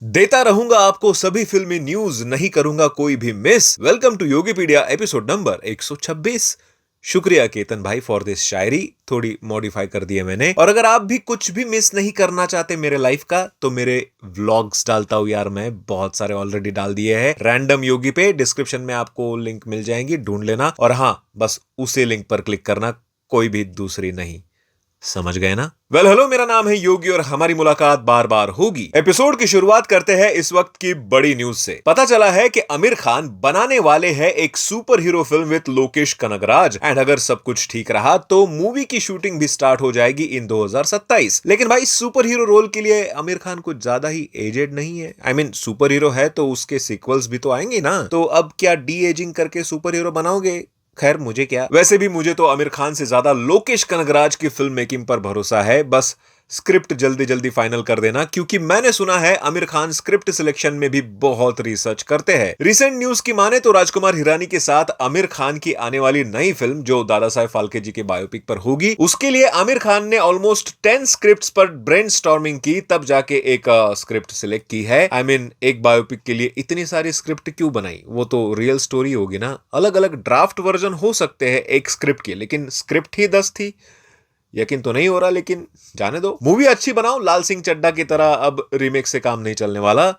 देता रहूंगा आपको सभी फिल्मी न्यूज, नहीं करूंगा कोई भी miss. Welcome to Yogipedia episode number 126। शुक्रिया केतन भाई फॉर दिस शायरी, थोड़ी मॉडिफाई कर दी है मैंने। और अगर आप भी कुछ भी मिस नहीं करना चाहते मेरे लाइफ का, तो मेरे व्लॉग्स डालता हूं यार, मैं बहुत सारे ऑलरेडी डाल दिए हैं रैंडम योगी पे। डिस्क्रिप्शन में आपको लिंक मिल जाएंगी, ढूंढ लेना। और हाँ, बस उसी लिंक पर क्लिक करना, कोई भी दूसरी नहीं। समझ गए ना? हेलो, मेरा नाम है योगी और हमारी मुलाकात बार बार होगी। एपिसोड की शुरुआत करते हैं इस वक्त की बड़ी न्यूज से। पता चला है कि आमिर खान बनाने वाले हैं एक super hero film with Lokesh Kanagaraj. And अगर सब कुछ ठीक रहा तो मूवी की शूटिंग भी स्टार्ट हो जाएगी इन 2027। लेकिन भाई, सुपर हीरो रोल के लिए आमिर खान कुछ ज्यादा ही एजेड नहीं है। आई मीन, सुपर हीरो है तो उसके सीक्वल्स भी तो आएंगे ना। तो अब क्या डी एजिंग करके सुपर हीरो बनाओगे? खैर, मुझे क्या, वैसे भी मुझे तो आमिर खान से ज्यादा लोकेश कनगराज की फिल्म मेकिंग पर भरोसा है। बस स्क्रिप्ट जल्दी जल्दी फाइनल कर देना, क्योंकि मैंने सुना है आमिर खान स्क्रिप्ट सिलेक्शन में भी बहुत रिसर्च करते हैं। रिसेंट न्यूज की माने तो राजकुमार हिरानी के साथ आमिर खान की आने वाली नई फिल्म, जो दादा साहेब फाल्के जी के बायोपिक पर होगी, उसके लिए आमिर खान ने ऑलमोस्ट 10 स्क्रिप्ट्स पर ब्रेनस्टॉर्मिंग की, तब जाके एक स्क्रिप्ट सिलेक्ट की है। आई मीन, एक बायोपिक के लिए इतनी सारी स्क्रिप्ट क्यों बनाई? वो तो रियल स्टोरी होगी ना। अलग अलग ड्राफ्ट वर्जन हो सकते हैं एक स्क्रिप्ट के, लेकिन स्क्रिप्ट ही 10 थी। यकीन तो नहीं हो रहा, लेकिन जाने दो। मूवी अच्छी बनाओ, लाल सिंह चड्ढा की तरह। अब रीमेक से काम नहीं चलने वाला।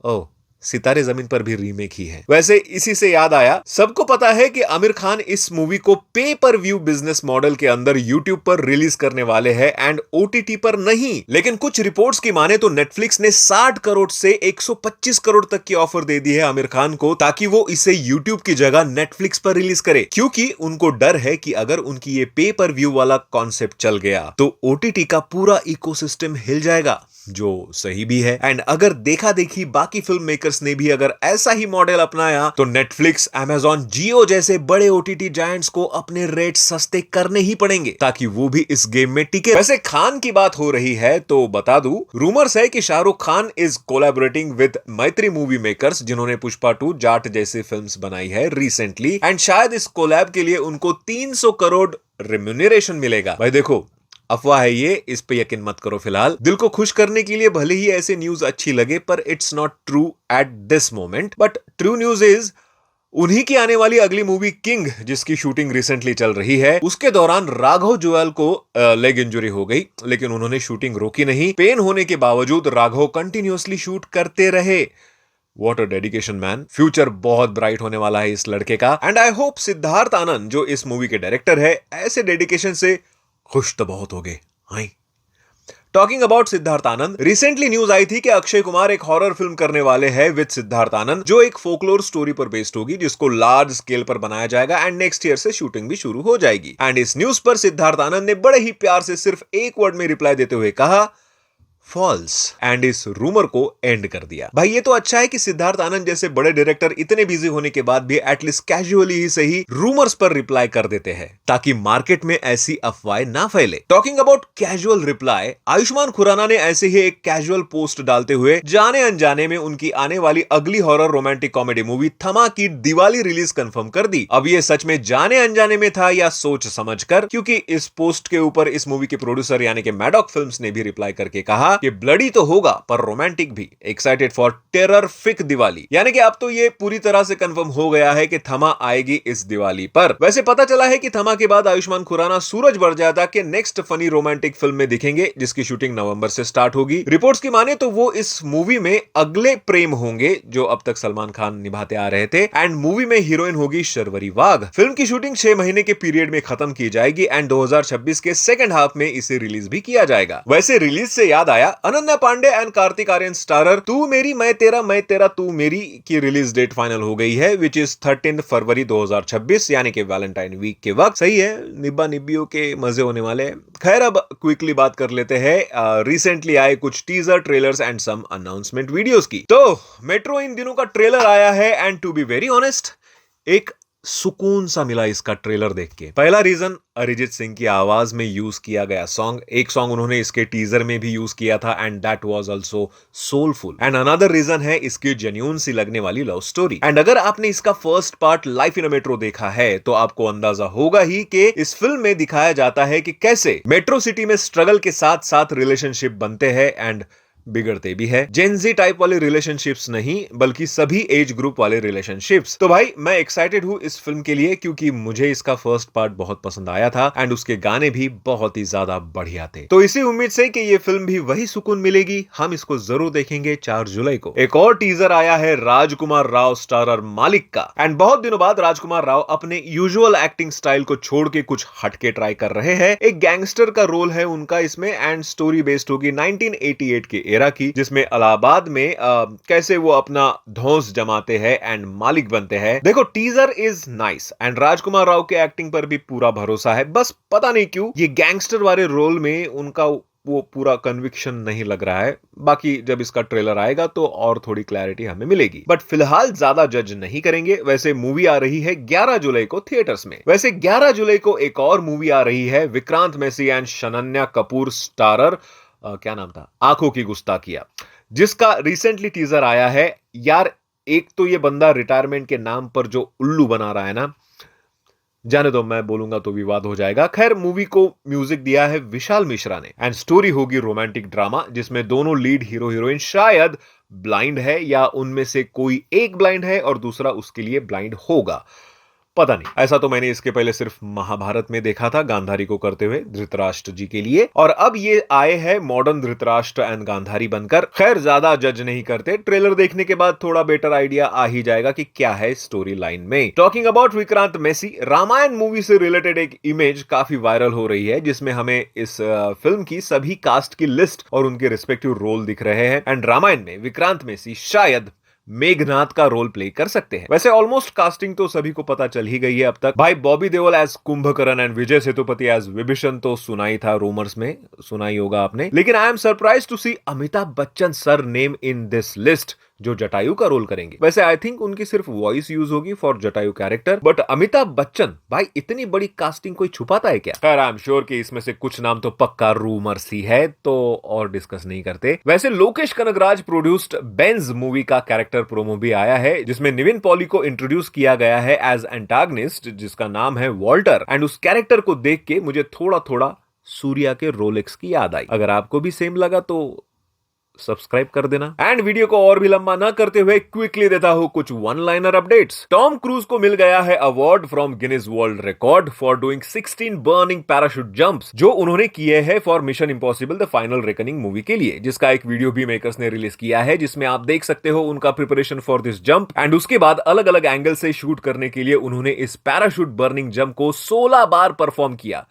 ओह, सितारे जमीन पर भी रीमेक ही है। वैसे इसी से याद आया, सबको पता है कि आमिर खान इस मूवी को पे पर व्यू बिजनेस मॉडल के अंदर यूट्यूब पर रिलीज करने वाले हैं एंड ओटीटी पर नहीं। लेकिन कुछ रिपोर्ट्स की माने तो नेटफ्लिक्स ने 60 करोड़ से 125 करोड़ तक की ऑफर दे दी है आमिर खान को, ताकि वो इसे यूट्यूब की जगह नेटफ्लिक्स पर रिलीज करे। क्योंकि उनको डर है कि अगर उनकी ये पे पर व्यू वाला कॉन्सेप्ट चल गया तो ओटीटी का पूरा इकोसिस्टम हिल जाएगा, जो सही भी है। एंड अगर देखा देखी बाकी फिल्म मेकर्स ने भी अगर ऐसा ही मॉडल अपनाया, तो नेटफ्लिक्स, अमेजॉन, जियो जैसे बड़े ओटीटी जायंट्स को अपने रेट सस्ते करने ही पड़ेंगे, ताकि वो भी इस गेम में टिके। वैसे खान की बात हो रही है तो बता दूं, रूमर्स है कि Shahrukh Khan is collaborating with मैत्री मूवी मेकर्स, जिन्होंने पुष्पा 2, जाट जैसे फिल्म्स बनाई है रिसेंटली। एंड शायद इस कोलैब के लिए उनको 300 करोड़ रेम्यूनरेशन मिलेगा। भाई देखो, अफवाह है ये, इस पे यकीन मत करो फिलहाल। दिल को खुश करने के लिए भले ही ऐसे न्यूज अच्छी लगे, पर it's not true at this moment. But true news is, उन्हीं की आने वाली अगली मूवी किंग, जिसकी शूटिंग रिसेंटली चल रही है, उसके दौरान राघव जुएल को लेग इंजरी हो गई, लेकिन उन्होंने शूटिंग रोकी नहीं। पेन होने के बावजूद राघव कंटिन्यूअसली शूट करते रहे। What a dedication, man. Future बहुत ब्राइट होने वाला है इस लड़के का। And I hope Siddharth Anand, जो इस मूवी के डायरेक्टर है, ऐसे डेडिकेशन से खुश तो बहुत हो गए। Talking about Siddharth Anand, recently news आई थी कि अक्षय कुमार एक हॉरर फिल्म करने वाले हैं विद सिद्धार्थ आनंद, जो एक फोकलोर स्टोरी पर बेस्ड होगी, जिसको लार्ज स्केल पर बनाया जाएगा एंड नेक्स्ट ईयर से शूटिंग भी शुरू हो जाएगी। एंड इस न्यूज पर सिद्धार्थ आनंद ने बड़े ही प्यार से सिर्फ एक वर्ड में रिप्लाई देते हुए कहा, फॉल्स, एंड इस रूमर को एंड कर दिया। भाई, ये तो अच्छा है कि सिद्धार्थ आनंद जैसे बड़े डायरेक्टर इतने बिजी होने के बाद भी एटलीस्ट कैजुअली ही सही रूमर्स पर रिप्लाई कर देते हैं, ताकि मार्केट में ऐसी अफवाहें ना फैले। Talking about casual reply, Ayushmann Khurrana ने ऐसे ही एक कैजुअल पोस्ट डालते हुए जाने अनजाने में उनकी आने वाली अगली हॉरर रोमांटिक कॉमेडी मूवी थमा की दिवाली रिलीज कंफर्म कर दी। अब ये सच में जाने अनजाने में था या सोच समझकर, क्योंकि इस पोस्ट के ऊपर इस मूवी के प्रोड्यूसर यानी कि मैडॉक फिल्म्स ने भी रिप्लाई करके कहा कि ब्लडी तो होगा पर रोमांटिक भी, एक्साइटेड फॉर टेररिफिक दिवाली। यानी कि अब तो ये पूरी तरह से कंफर्म हो गया है कि थमा आएगी इस दिवाली पर। वैसे पता चला है कि थमा के बाद आयुष्मान खुराना सूरज बरजादा के नेक्स्ट फनी रोमांटिक फिल्म में दिखेंगे, जिसकी शूटिंग नवंबर से स्टार्ट होगी। रिपोर्ट्स की माने तो वो इस मूवी में अगले प्रेम होंगे, जो अब तक सलमान खान निभाते आ रहे थे। एंड मूवी में हीरोइन होगी शर्वरी वाघ। फिल्म की शूटिंग 6 महीने के पीरियड में खत्म की जाएगी एंड 2026 के सेकंड हाफ में इसे रिलीज भी किया जाएगा। वैसे रिलीज से याद आया, अनन्या पांडे एंड कार्तिक आर्यन स्टारर तू मेरी मैं तेरा तू मेरी की रिलीज डेट फाइनल हो गई है, विच इज 13 फरवरी 2026, यानी कि वैलेंटाइन वीक के वक्त। सही है, निब्बा निब्बियों के मजे होने वाले। खैर, अब क्विकली बात कर लेते हैं रिसेंटली आए कुछ teaser, trailers and some announcement videos की। तो मेट्रो इन दिनों का ट्रेलर आया है and to be very honest, एक सुकून सा मिला इसका ट्रेलर देख के। पहला रीजन, अरिजीत सिंह की आवाज में यूज किया गया सॉन्ग, एक सॉन्ग उन्होंने इसके टीजर में भी यूज किया था and that was also soulful. And another reason है इसकी जेन्युइन सी लगने वाली लव स्टोरी। एंड अगर आपने इसका first part life in a metro देखा है, तो आपको अंदाजा होगा ही कि इस फिल्म में दिखाया जाता है कि कैसे मेट्रो सिटी में स्ट्रगल के साथ साथ रिलेशनशिप बनते हैं एंड बिगड़ते भी है। जेनजी टाइप वाले रिलेशनशिप्स नहीं, बल्कि सभी एज ग्रुप वाले रिलेशनशिप्स। तो भाई मैं एक्साइटेड हूं इस फिल्म के लिए, क्योंकि मुझे इसका फर्स्ट पार्ट बहुत पसंद आया था एंड उसके गाने भी बहुत ही ज्यादा बढ़िया थे। तो इसी उम्मीद से कि ये फिल्म भी वही सुकून मिलेगी, हम इसको जरूर देखेंगे 4 जुलाई को। एक और टीजर आया है राजकुमार राव स्टारर मालिक का, एंड बहुत दिनों बाद राजकुमार राव अपने यूजुअल एक्टिंग स्टाइल को छोड़ के कुछ हटके ट्राई कर रहे हैं। एक गैंगस्टर का रोल है उनका इसमें, एंड स्टोरी बेस्ड होगी 1988 के एरा की, जिसमें इलाहाबाद में कैसे वो अपना धौंस जमाते हैं एंड मालिक बनते हैं। देखो टीजर इज नाइस एंड राजकुमार राव के एक्टिंग पर भी पूरा भरोसा है, बस पता नहीं क्यों ये गैंगस्टर वाले रोल में उनका वो पूरा कन्विक्शन नहीं लग रहा है। बाकी जब इसका ट्रेलर आएगा तो और थोड़ी क्लैरिटी हमें मिलेगी, बट फिलहाल ज्यादा जज नहीं करेंगे। वैसे मूवी आ रही है 11 जुलाई को थिएटर्स में। वैसे 11 जुलाई को एक और मूवी आ रही है विक्रांत मैसी एंड शनन्या कपूर स्टारर, क्या नाम था, आंखों की गुस्ताखिया, जिसका रिसेंटली टीजर आया है। यार एक तो ये बंदा रिटायरमेंट के नाम पर जो उल्लू बना रहा है ना, जाने दो, मैं बोलूंगा तो विवाद हो जाएगा। खैर मूवी को म्यूजिक दिया है विशाल मिश्रा ने एंड स्टोरी होगी रोमांटिक ड्रामा, जिसमें दोनों लीड हीरो हीरोइन शायद ब्लाइंड है या उनमें से कोई एक ब्लाइंड है और दूसरा उसके लिए ब्लाइंड होगा, पता नहीं। ऐसा तो मैंने इसके पहले सिर्फ महाभारत में देखा था गांधारी को करते हुए धृतराष्ट्र जी के लिए, और अब ये आए हैं मॉडर्न धृतराष्ट्र एंड गांधारी बनकर। खैर ज्यादा जज नहीं करते, ट्रेलर देखने के बाद थोड़ा बेटर आइडिया आ ही जाएगा कि क्या है स्टोरी लाइन में। Talking about Vikrant Massey, Ramayana movie से रिलेटेड एक इमेज काफी वायरल हो रही है, जिसमें हमें इस फिल्म की सभी कास्ट की लिस्ट और उनके रिस्पेक्टिव रोल दिख रहे हैं एंड रामायण में विक्रांत मैसी शायद मेघनाथ का रोल प्ले कर सकते हैं। वैसे ऑलमोस्ट कास्टिंग तो सभी को पता चल ही गई है अब तक। भाई Bobby Deol as Kumbhakarna and Vijay Sethupathi as Vibhishana तो सुना ही था, रूमर्स में सुना ही होगा आपने। लेकिन I am surprise to see Amitabh Bachchan sir name in this list, जो जटायु का रोल करेंगे। वैसे आई थिंक उनकी सिर्फ वॉइस यूज होगी for Jatayu character, but Amitabh Bachchan, भाई इतनी बड़ी कास्टिंग कोई छुपाता है क्या? खैर आई एम श्योर कि इसमें से कुछ नाम तो पक्का रूमर्स ही है, तो और डिस्कस नहीं करते। वैसे Lokesh Kanagaraj produced Benz movie का कैरेक्टर प्रोमो भी आया है, जिसमें निविन पॉली को इंट्रोड्यूस किया गया है एज एंटागनिस्ट, जिसका नाम है वॉल्टर, एंड उस कैरेक्टर को देख के मुझे थोड़ा थोड़ा सूर्या के रोलेक्स की याद आई। अगर आपको भी सेम लगा तो सब्सक्राइब कर देना। एंड वीडियो को और भी लंबा ना करते हुए क्विकली देता हूं कुछ one liner updates. Tom cruise को मिल गया है award from Guinness world record for doing 16 burning parachute jumps, जो उन्होंने किए हैं for mission impossible the final reckoning movie के लिए, जिसका एक वीडियो भी मेकर्स ने रिलीज किया है, जिसमें आप देख सकते हो उनका preparation for this jump and उसके बाद अलग अलग एंगल से शूट करने के लिए उन्होंने इस पैराशूट बर्निंग जंप को 16 बार परफॉर्म किया,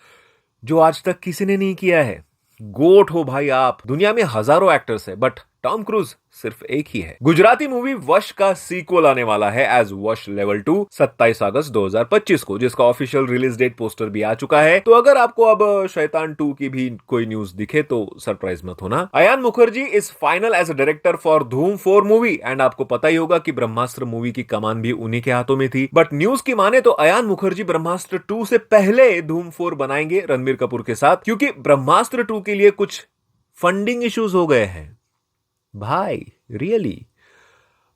जो आज तक किसी ने नहीं किया है। गोट हो भाई आप। दुनिया में हजारों एक्टर्स है, बट टॉम क्रूज सिर्फ एक ही है। गुजराती मूवी वश का सीक्वल आने वाला है एज वश लेवल 2 27 अगस्त 2025 को, जिसका ऑफिशियल रिलीज डेट पोस्टर भी आ चुका है। तो अगर आपको अब शैतान 2 की भी कोई न्यूज दिखे तो सरप्राइज मत होना। Ayan Mukerji is final as a director for Dhoom 4 movie, and आपको पता ही होगा कि ब्रह्मास्त्र मूवी की कमान भी उन्हीं के हाथों में थी, बट न्यूज की माने तो अयान मुखर्जी ब्रह्मास्त्र 2 से पहले धूम 4 बनाएंगे रणबीर कपूर के साथ, क्योंकि ब्रह्मास्त्र 2 के लिए कुछ फंडिंग इश्यूज हो गए हैं। भाई रियली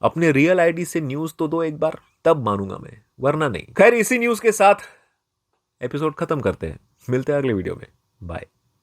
अपने रियल आईडी से न्यूज तो दो एक बार, तब मानूंगा मैं, वरना नहीं। खैर इसी न्यूज के साथ एपिसोड खत्म करते हैं, मिलते हैं अगले वीडियो में, बाय।